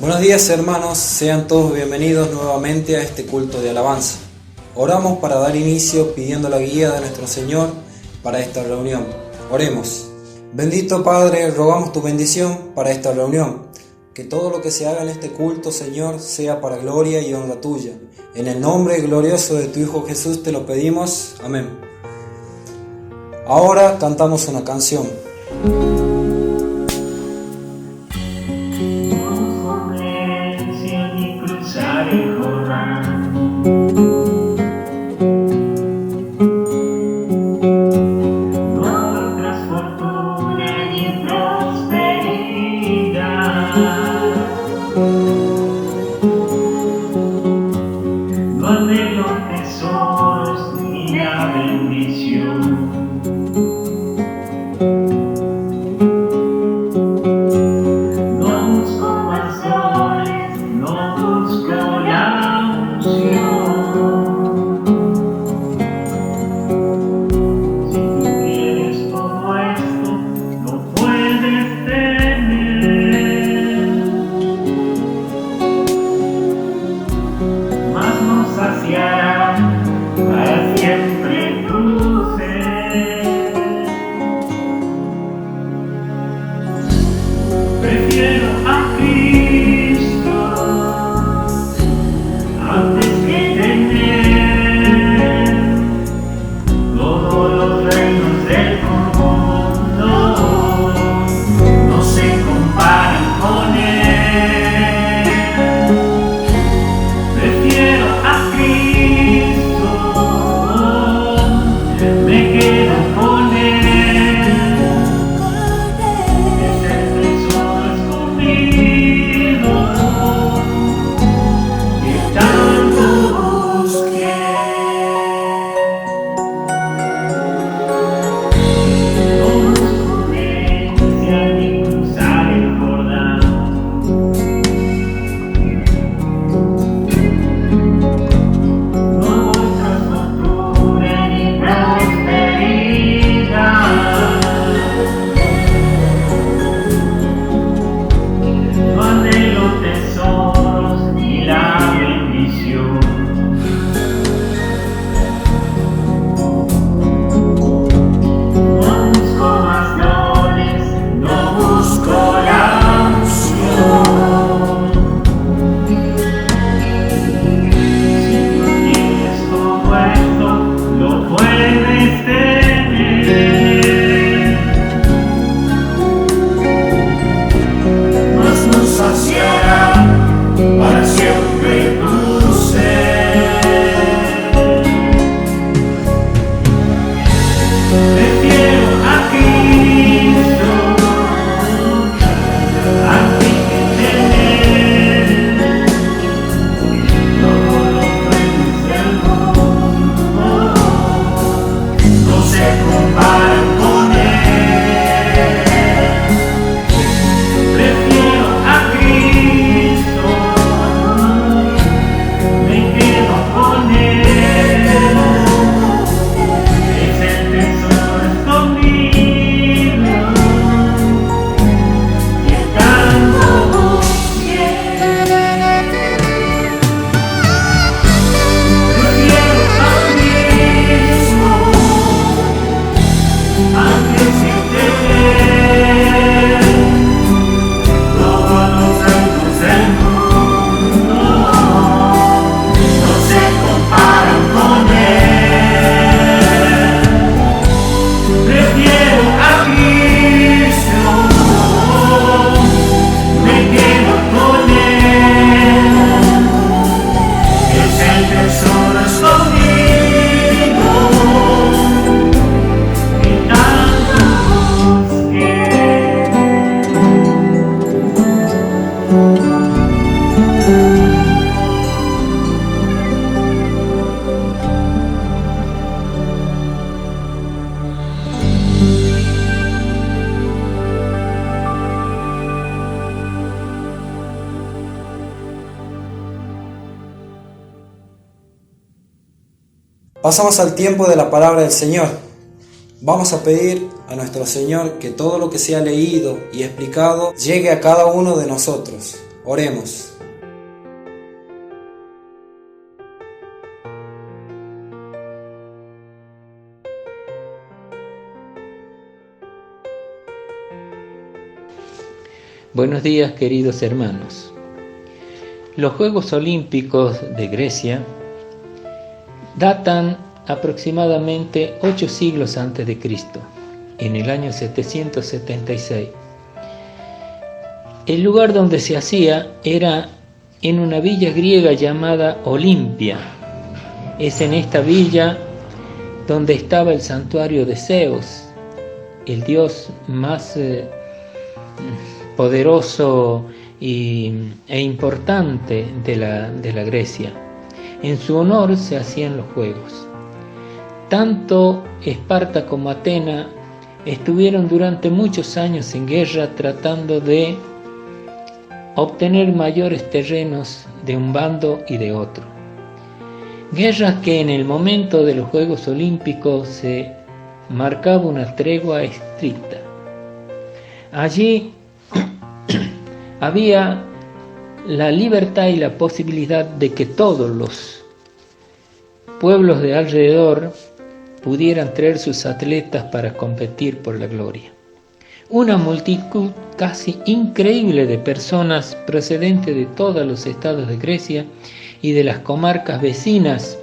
Buenos días, hermanos, sean todos bienvenidos nuevamente a este culto de alabanza. Oramos para dar inicio pidiendo la guía de nuestro Señor para esta reunión. Oremos. Bendito Padre, rogamos tu bendición para esta reunión. Que todo lo que se haga en este culto, Señor, sea para gloria y honra tuya. En el nombre glorioso de tu Hijo Jesús te lo pedimos. Amén. Ahora cantamos una canción. El Jordán, nuestras fortuna y prosperidad, no anhelo tesoros ni la bendición. Para siempre tu ser. Prefiero a Cristo antes que tener todos los reinos del mundo, no se comparan con Él. Prefiero a Cristo, me quedo con Él, es el tesoro escondido que tanto busqué. No busco herencia ni cruzar el Jordán, para siempre tu ser. Prefiero a Cristo antes que tener todos los reinos del mundo, no se comparan con Él. Prefiero a Cristo, me quedo con Él, es el tesoro escondido que tanto busqué. Prefiero a Cristo antes que tener todos los reinos del mundo, no se comparan con Él. Prefiero a Cristo, me quedo con Él, es el tesoro escondido que tanto busqué. Pasamos al tiempo de la palabra del Señor. Vamos a pedir a nuestro Señor que todo lo que sea leído y explicado llegue a cada uno de nosotros. Oremos. Buenos días, queridos hermanos. Los Juegos Olímpicos de Grecia datan aproximadamente 8 siglos antes de Cristo, en el año 776. El lugar donde se hacía era en una villa griega llamada Olimpia. Es en esta villa donde estaba el santuario de Zeus, el dios más poderoso e importante de la Grecia. En su honor se hacían los Juegos. Tanto Esparta como Atenas estuvieron durante muchos años en guerra tratando de obtener mayores terrenos de un bando y de otro. Guerras que en el momento de los Juegos Olímpicos se marcaba una tregua estricta. Allí había la libertad y la posibilidad de que todos los pueblos de alrededor pudieran traer sus atletas para competir por la gloria. Una multitud casi increíble de personas procedentes de todos los estados de Grecia y de las comarcas vecinas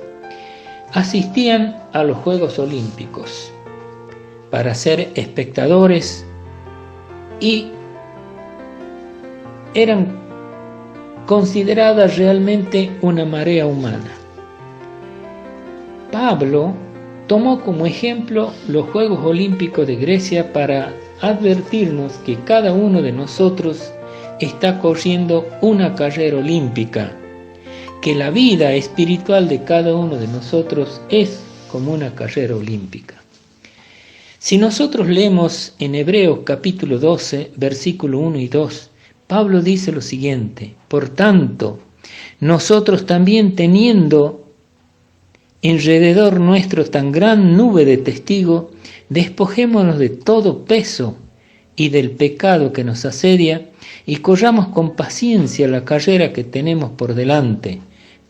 asistían a los Juegos Olímpicos para ser espectadores y eran consideradas realmente una marea humana. Pablo tomó como ejemplo los Juegos Olímpicos de Grecia para advertirnos que cada uno de nosotros está corriendo una carrera olímpica, que la vida espiritual de cada uno de nosotros es como una carrera olímpica. Si nosotros leemos en Hebreos capítulo 12, versículo 1 y 2, Pablo dice lo siguiente: por tanto, nosotros también teniendo alrededor nuestro tan gran nube de testigos, despojémonos de todo peso y del pecado que nos asedia y corramos con paciencia la carrera que tenemos por delante,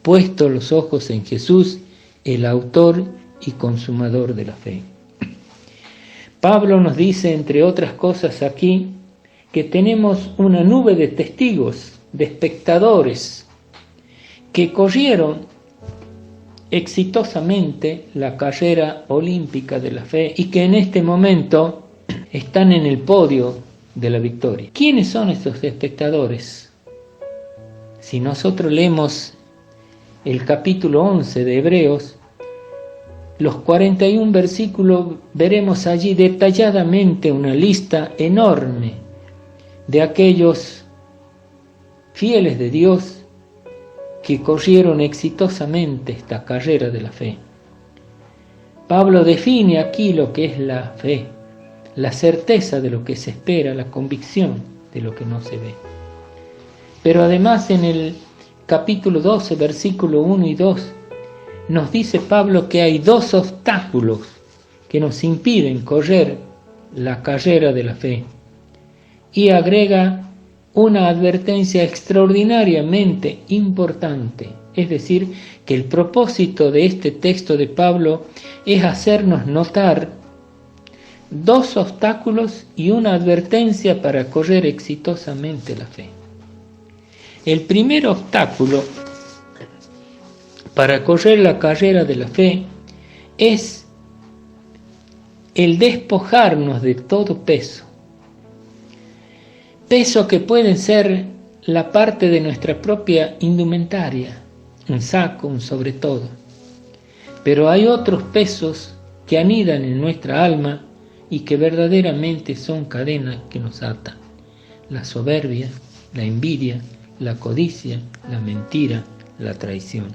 puestos los ojos en Jesús, el autor y consumador de la fe. Pablo nos dice, entre otras cosas aquí, que tenemos una nube de testigos, de espectadores, que corrieron exitosamente la carrera olímpica de la fe y que en este momento están en el podio de la victoria. ¿Quiénes son estos espectadores? Si nosotros leemos el capítulo 11 de Hebreos, los 41 versículos, veremos allí detalladamente una lista enorme de aquellos fieles de Dios que corrieron exitosamente esta carrera de la fe. Pablo define aquí lo que es la fe, la certeza de lo que se espera, la convicción de lo que no se ve. Pero además en el capítulo 12, versículo 1 y 2, nos dice Pablo que hay 2 obstáculos que nos impiden correr la carrera de la fe. Y agrega una advertencia extraordinariamente importante, es decir, que el propósito de este texto de Pablo es hacernos notar 2 obstáculos y una advertencia para correr exitosamente la fe. El primer obstáculo para correr la carrera de la fe es el despojarnos de todo peso. Peso que pueden ser la parte de nuestra propia indumentaria, un saco, un sobre todo. Pero hay otros pesos que anidan en nuestra alma y que verdaderamente son cadenas que nos atan. La soberbia, la envidia, la codicia, la mentira, la traición.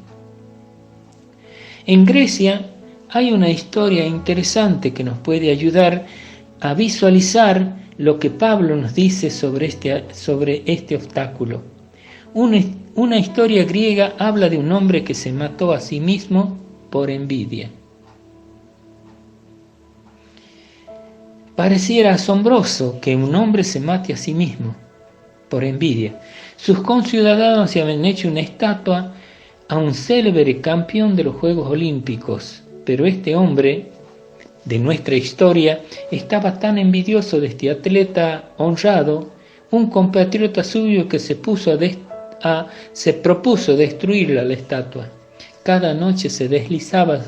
En Grecia hay una historia interesante que nos puede ayudar a visualizar lo que Pablo nos dice sobre este obstáculo. Una historia griega habla de un hombre que se mató a sí mismo por envidia. Pareciera asombroso que un hombre se mate a sí mismo por envidia. Sus conciudadanos se habían hecho una estatua a un célebre campeón de los Juegos Olímpicos, pero este hombre de nuestra historia estaba tan envidioso de este atleta honrado, un compatriota suyo, que se propuso destruirle la estatua. Cada noche se deslizaba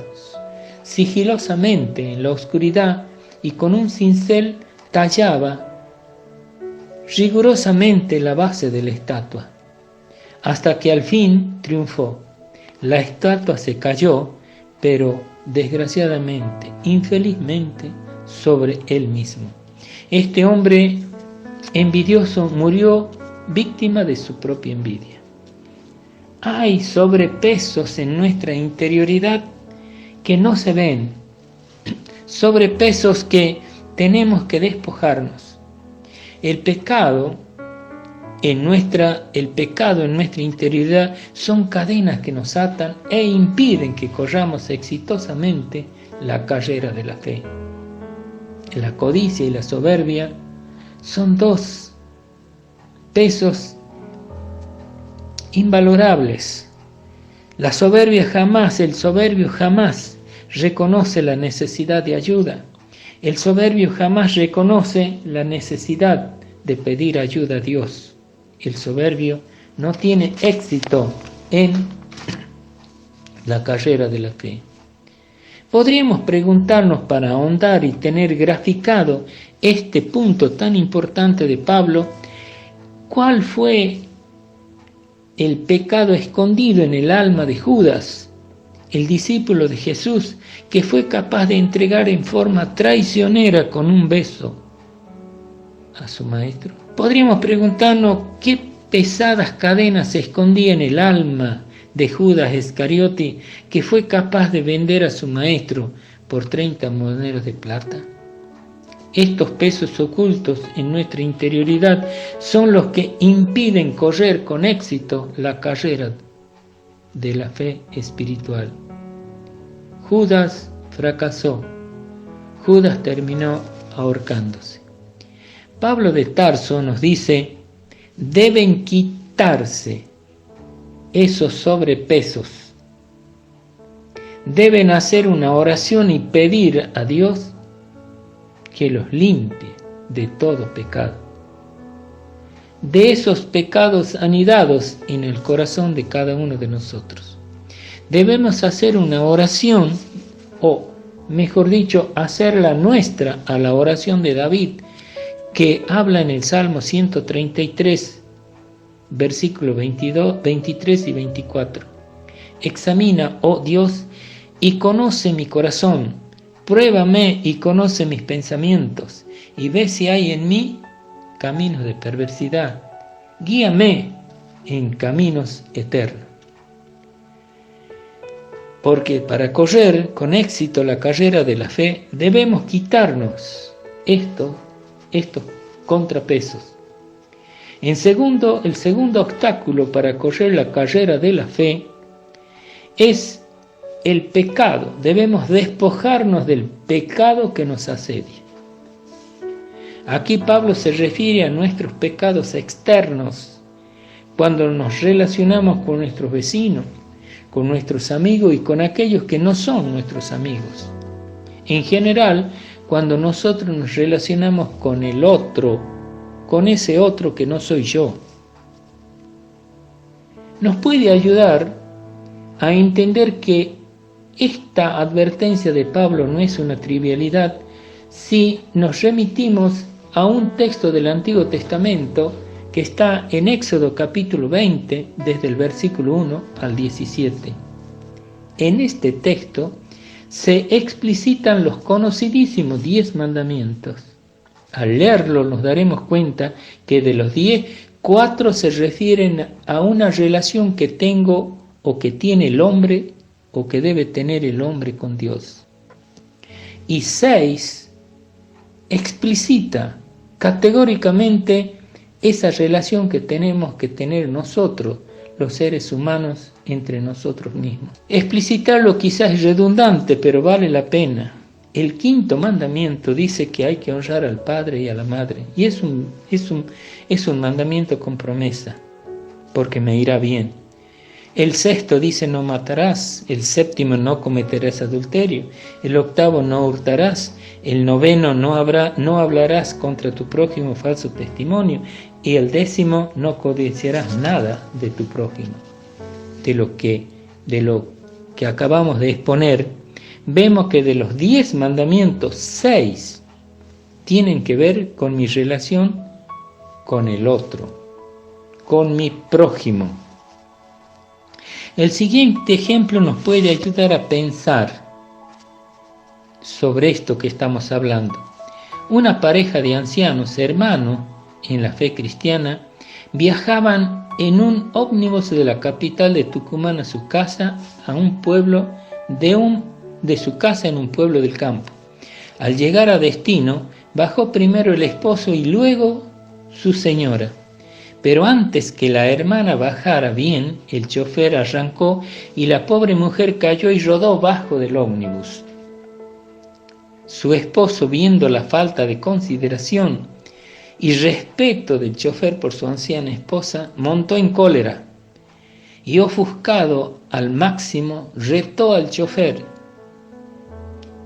sigilosamente en la oscuridad y con un cincel tallaba rigurosamente la base de la estatua, hasta que al fin triunfó. La estatua se cayó, pero desgraciadamente, infelizmente, sobre él mismo. Este hombre envidioso murió víctima de su propia envidia. Hay sobrepesos en nuestra interioridad que no se ven, sobrepesos que tenemos que despojarnos. El pecado en nuestra interioridad son cadenas que nos atan e impiden que corramos exitosamente la carrera de la fe. La codicia y la soberbia son dos pesos invalorables. El soberbio jamás reconoce la necesidad de ayuda. El soberbio jamás reconoce la necesidad de pedir ayuda a Dios. El soberbio no tiene éxito en la carrera de la fe. Podríamos preguntarnos, para ahondar y tener graficado este punto tan importante de Pablo, ¿cuál fue el pecado escondido en el alma de Judas, el discípulo de Jesús, que fue capaz de entregar en forma traicionera con un beso a su maestro? Podríamos preguntarnos qué pesadas cadenas se escondían en el alma de Judas Iscariote, que fue capaz de vender a su maestro por 30 monedas de plata. Estos pesos ocultos en nuestra interioridad son los que impiden correr con éxito la carrera de la fe espiritual. Judas fracasó. Judas terminó ahorcándose. Pablo de Tarso nos dice: deben quitarse esos sobrepesos. Deben hacer una oración y pedir a Dios que los limpie de todo pecado, de esos pecados anidados en el corazón de cada uno de nosotros. Debemos hacer una oración, o mejor dicho, hacerla nuestra, a la oración de David, que habla en el Salmo 133, versículos 22, 23 y 24. Examina, oh Dios, y conoce mi corazón. Pruébame y conoce mis pensamientos, y ve si hay en mí caminos de perversidad. Guíame en caminos eternos. Porque para correr con éxito la carrera de la fe, debemos quitarnos estos contrapesos. El segundo obstáculo para correr la carrera de la fe es el pecado. Debemos despojarnos del pecado que nos asedia. Aquí Pablo se refiere a nuestros pecados externos, cuando nos relacionamos con nuestros vecinos, con nuestros amigos y con aquellos que no son nuestros amigos. En general, cuando nosotros nos relacionamos con el otro, con ese otro que no soy yo, nos puede ayudar a entender que esta advertencia de Pablo no es una trivialidad si nos remitimos a un texto del Antiguo Testamento que está en Éxodo capítulo 20, desde el versículo 1 al 17. En este texto se explicitan los conocidísimos 10 mandamientos. Al leerlo nos daremos cuenta que de los 10, 4 se refieren a una relación que tengo o que tiene el hombre o que debe tener el hombre con Dios. Y 6 explicita categóricamente esa relación que tenemos que tener nosotros, los seres humanos, entre nosotros mismos. Explicitarlo quizás es redundante, pero vale la pena. El 5.º mandamiento dice que hay que honrar al padre y a la madre, y es un mandamiento con promesa. porque me irá bien. El sexto dice: no matarás. El séptimo: no cometerás adulterio. El octavo: no hurtarás. El noveno: no hablarás contra tu prójimo falso testimonio. Y el décimo: no codiciarás nada de tu prójimo. De lo que acabamos de exponer, vemos que de los 10 mandamientos, 6 tienen que ver con mi relación con el otro, con mi prójimo. El siguiente ejemplo nos puede ayudar a pensar sobre esto que estamos hablando. Una pareja de ancianos, hermanos en la fe cristiana, viajaban en un ómnibus de la capital de Tucumán a su casa, a un pueblo de su casa en un pueblo del campo. Al llegar a destino, bajó primero el esposo y luego su señora. Pero antes que la hermana bajara bien, el chofer arrancó y la pobre mujer cayó y rodó bajo del ómnibus. Su esposo, viendo la falta de consideración y respeto del chofer por su anciana esposa, montó en cólera y, ofuscado al máximo, retó al chofer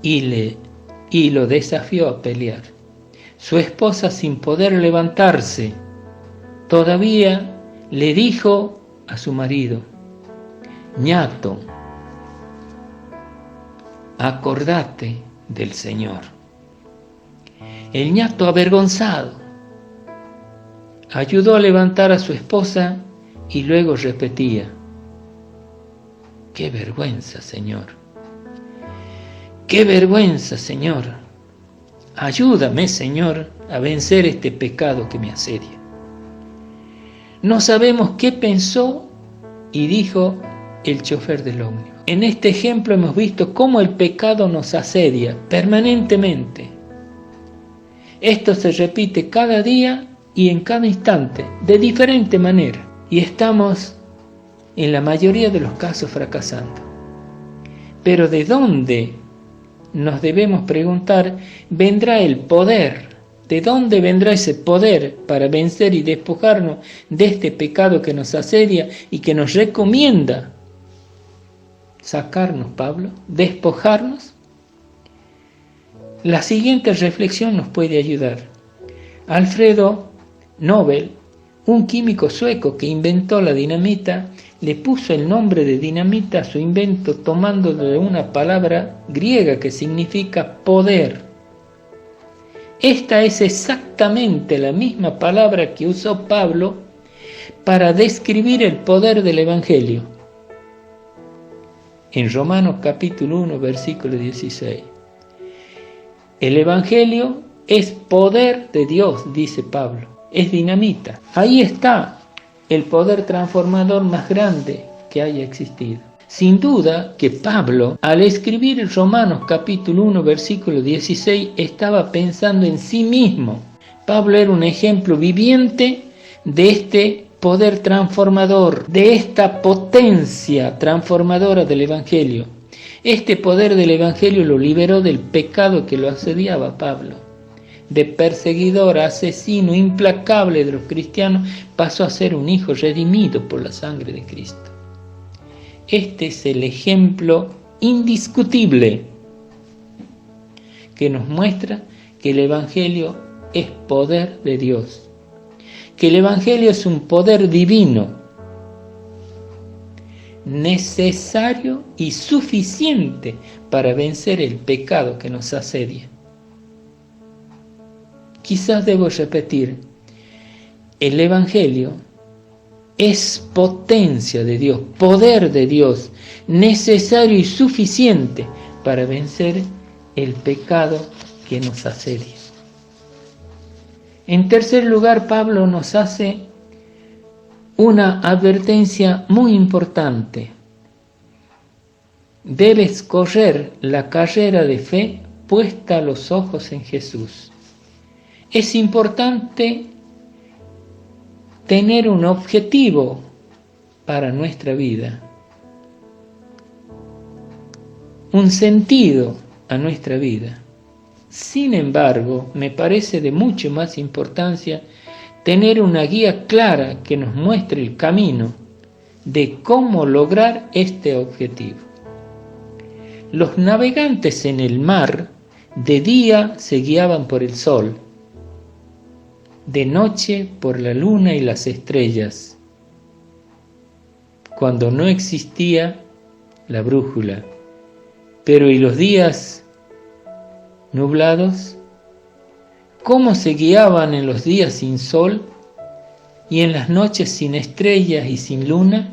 y lo desafió a pelear. Su esposa, sin poder levantarse, todavía le dijo a su marido: ñato, acordate del Señor. El ñato, avergonzado, ayudó a levantar a su esposa y luego repetía: ¡qué vergüenza, Señor! ¡Qué vergüenza, Señor! Ayúdame, Señor, a vencer este pecado que me asedia. No sabemos qué pensó y dijo el chofer del ómnibus. En este ejemplo hemos visto cómo el pecado nos asedia permanentemente. Esto se repite cada día y en cada instante, de diferente manera. Y estamos, en la mayoría de los casos, fracasando. Pero ¿de dónde, nos debemos preguntar, vendrá el poder? ¿De dónde vendrá ese poder para vencer y despojarnos de este pecado que nos asedia y que nos recomienda sacarnos, Pablo, despojarnos? La siguiente reflexión nos puede ayudar. Alfredo Nobel, un químico sueco que inventó la dinamita, le puso el nombre de dinamita a su invento tomando de una palabra griega que significa poder. Esta es exactamente la misma palabra que usó Pablo para describir el poder del Evangelio. En Romanos capítulo 1, versículo 16. El Evangelio es poder de Dios, dice Pablo. Es dinamita. Ahí está el poder transformador más grande que haya existido. Sin duda que Pablo, al escribir Romanos capítulo 1, versículo 16, estaba pensando en sí mismo. Pablo era un ejemplo viviente de este poder transformador, de esta potencia transformadora del Evangelio. Este poder del Evangelio lo liberó del pecado que lo asediaba a Pablo. De perseguidor, asesino, implacable de los cristianos, pasó a ser un hijo redimido por la sangre de Cristo. Este es el ejemplo indiscutible que nos muestra que el Evangelio es poder de Dios, que el Evangelio es un poder divino, necesario y suficiente para vencer el pecado que nos asedia. Quizás debo repetir, el Evangelio es potencia de Dios, poder de Dios, necesario y suficiente para vencer el pecado que nos asedia. En tercer lugar, Pablo nos hace una advertencia muy importante. Debes correr la carrera de fe puesta los ojos en Jesús. Es importante tener un objetivo para nuestra vida, un sentido a nuestra vida. Sin embargo, me parece de mucho más importancia tener una guía clara que nos muestre el camino de cómo lograr este objetivo. Los navegantes en el mar de día se guiaban por el sol, de noche por la luna y las estrellas, cuando no existía la brújula. Pero ¿y los días nublados? ¿Cómo se guiaban en los días sin sol y en las noches sin estrellas y sin luna?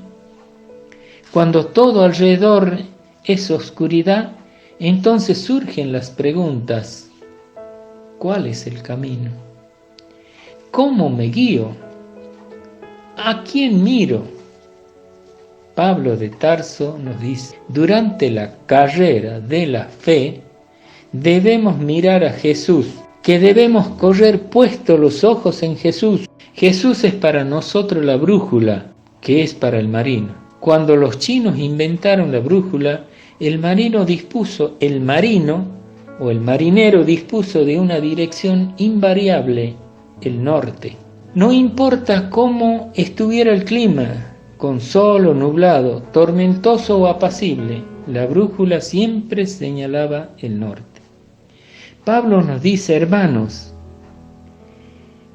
Cuando todo alrededor es oscuridad, entonces surgen las preguntas: ¿cuál es el camino? ¿Cómo me guío? ¿A quién miro? Pablo de Tarso nos dice: durante la carrera de la fe debemos mirar a Jesús, que debemos correr puestos los ojos en Jesús. Jesús es para nosotros la brújula, que es para el marino. Cuando los chinos inventaron la brújula, el marinero dispuso de una dirección invariable, el norte. No importa cómo estuviera el clima, con sol o nublado, tormentoso o apacible, la brújula siempre señalaba el norte. Pablo nos dice: hermanos,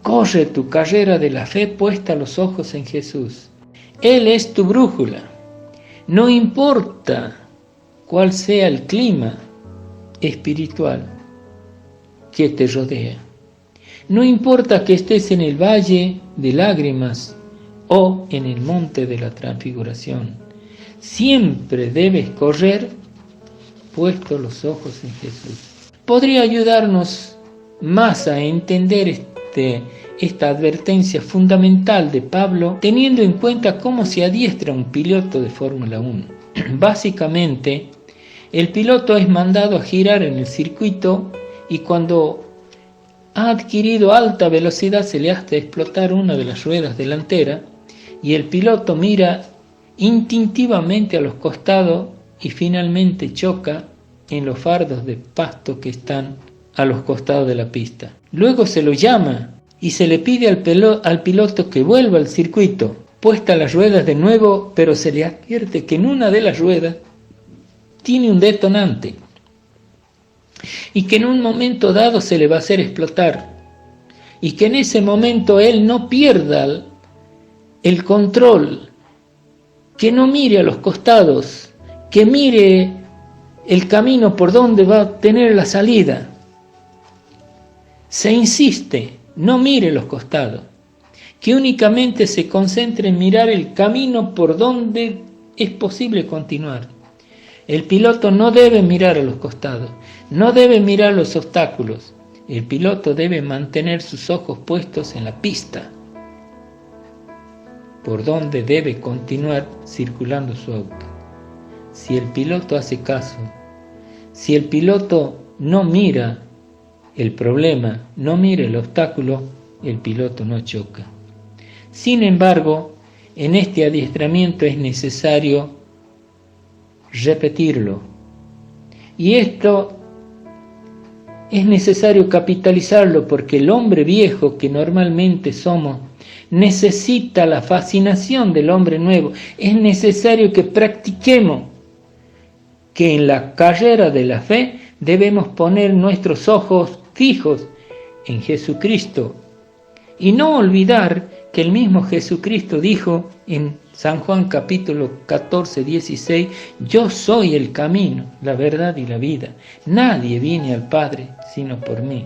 corre tu carrera de la fe puesta los ojos en Jesús. Él es tu brújula. No importa cuál sea el clima espiritual que te rodea. No importa que estés en el valle de lágrimas o en el monte de la transfiguración. Siempre debes correr puestos los ojos en Jesús. Podría ayudarnos más a entender esta advertencia fundamental de Pablo, teniendo en cuenta cómo se adiestra un piloto de Fórmula 1. Básicamente, el piloto es mandado a girar en el circuito y cuando ha adquirido alta velocidad se le hace explotar una de las ruedas delanteras y el piloto mira instintivamente a los costados y finalmente choca en los fardos de pasto que están a los costados de la pista. Luego se lo llama y se le pide al piloto que vuelva al circuito, puesta las ruedas de nuevo, pero se le advierte que en una de las ruedas tiene un detonante y que en un momento dado se le va a hacer explotar y que en ese momento él no pierda el control, que no mire a los costados, que mire el camino por donde va a tener la salida. Se insiste, no mire los costados, que únicamente se concentre en mirar el camino por donde es posible continuar. El piloto no debe mirar a los costados, no debe mirar los obstáculos. El piloto debe mantener sus ojos puestos en la pista, por donde debe continuar circulando su auto. Si el piloto hace caso, si el piloto no mira el problema, no mira el obstáculo, el piloto no choca. Sin embargo, en este adiestramiento es necesario repetirlo. Y esto es necesario capitalizarlo porque el hombre viejo que normalmente somos necesita la fascinación del hombre nuevo. Es necesario que practiquemos que en la carrera de la fe debemos poner nuestros ojos fijos en Jesucristo y no olvidar que el mismo Jesucristo dijo en San Juan capítulo 14, 16, yo soy el camino, la verdad y la vida. Nadie viene al Padre sino por mí.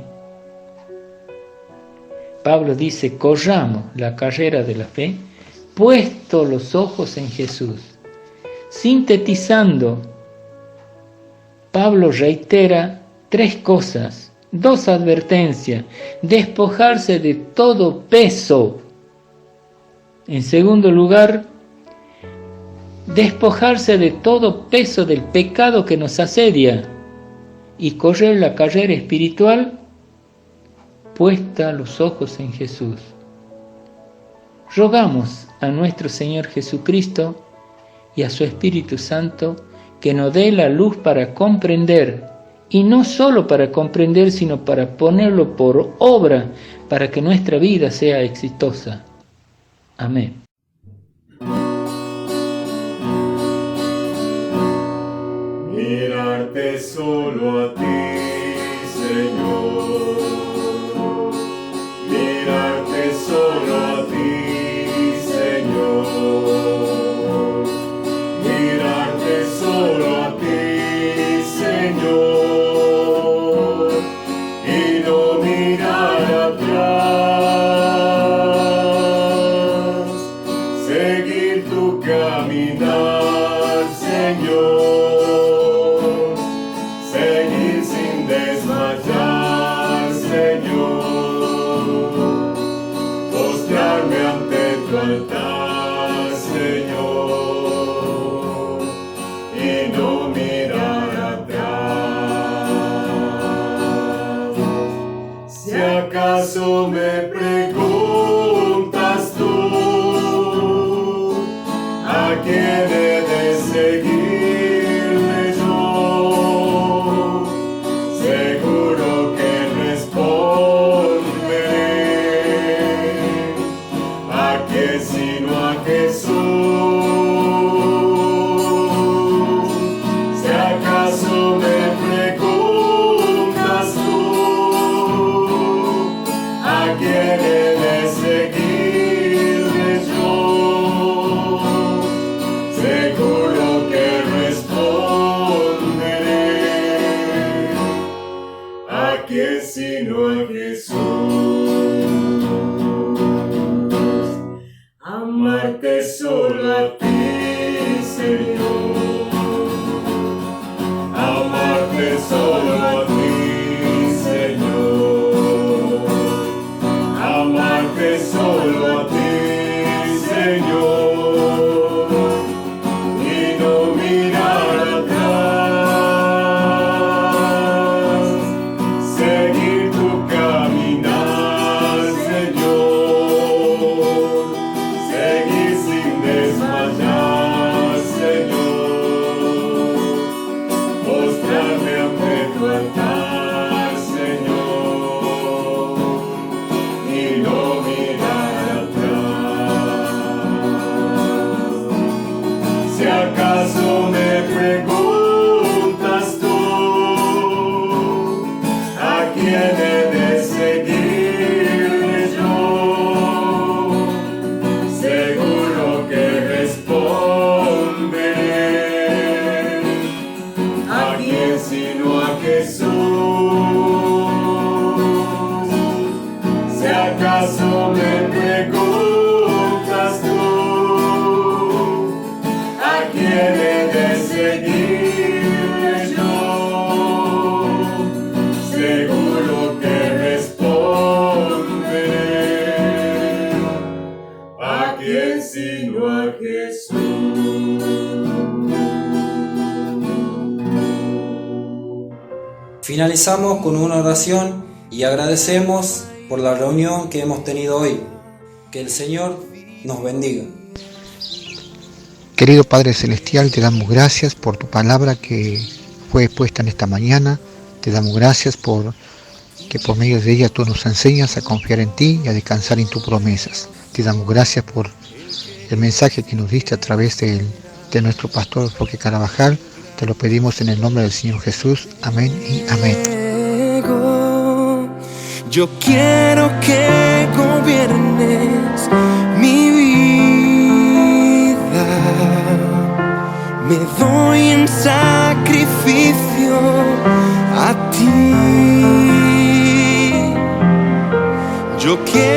Pablo dice, corramos la carrera de la fe, puesto los ojos en Jesús. Sintetizando, Pablo reitera 3 cosas, 2 advertencias: despojarse de todo peso. En segundo lugar, despojarse de todo peso del pecado que nos asedia y correr la carrera espiritual puesta los ojos en Jesús. Rogamos a nuestro Señor Jesucristo y a su Espíritu Santo que nos dé la luz para comprender, y no solo para comprender, sino para ponerlo por obra, para que nuestra vida sea exitosa. Amén. Mirarte solo a ti, Señor. Mirarte solo a ti, Señor. Mirarte solo a ti, Señor. Y no mirar atrás. Seguir tu caminar, Señor. Seguir sin desmayar, Señor. Postrarme ante tu altar, Señor, y no mirar atrás. Si acaso me preguntas tú, ¿a quién he de seguirle yo? Seguro que responderé, ¿a quién sino a Jesús? Si acaso me preguntas tú, ¿a quién he de seguirle yo? Seguro que responderé, ¿a quién sino a Jesús? Amarte solo a ti, Señor. Amarte solo a ti, Señor. Amarte solo a ti, Señor. Y no mirar atrás. Seguir tu caminar, Señor. Seguir sin desmayar, Señor. Postrarme ante tu altar, Señor, y no mirar atrás. Si acaso me preguntas tú, ¿a quién he de seguirle yo? Seguro que responderé, ¿a quién sino a Jesús? Si acaso me preguntas tú, ¿a quién he de seguirle yo? Seguro que responderé, ¿a quién sino a Jesús? Finalizamos con una oración y agradecemos por la reunión que hemos tenido hoy. Que el Señor nos bendiga. Querido Padre Celestial, te damos gracias por tu palabra que fue expuesta en esta mañana. Te damos gracias por que por medio de ella tú nos enseñas a confiar en ti y a descansar en tus promesas. Te damos gracias por el mensaje que nos diste a través de nuestro pastor Roque Carabajal. Te lo pedimos en el nombre del Señor Jesús. Amén y amén. Yo quiero que gobiernes